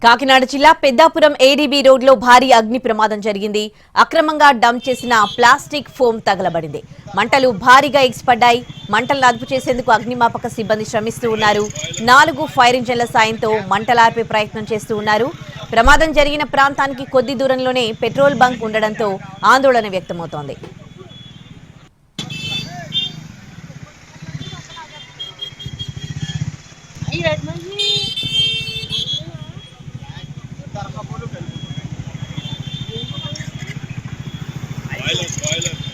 కాకినాడ జిల్లా పెద్దాపురం ఏడీబీ రోడ్లో భారీ అగ్ని ప్రమాదం జరిగింది. అక్రమంగా డంప్ చేసిన ప్లాస్టిక్ ఫోమ్ తగలబడింది. మంటలు భారీగా ఎగిసిపడ్డాయి. మంటలను అదుపు చేసేందుకు అగ్నిమాపక సిబ్బంది శ్రమిస్తూ ఉన్నారు. 4 ఫైర్ ఇంజన్ల సాయంతో మంటలార్పే ప్రయత్నం చేస్తూ ఉన్నారు. ప్రమాదం జరిగిన ప్రాంతానికి కొద్ది దూరంలోనే పెట్రోల్ బంక్ ఉండడంతో ఆందోళన వ్యక్తమవుతోంది. Boiler.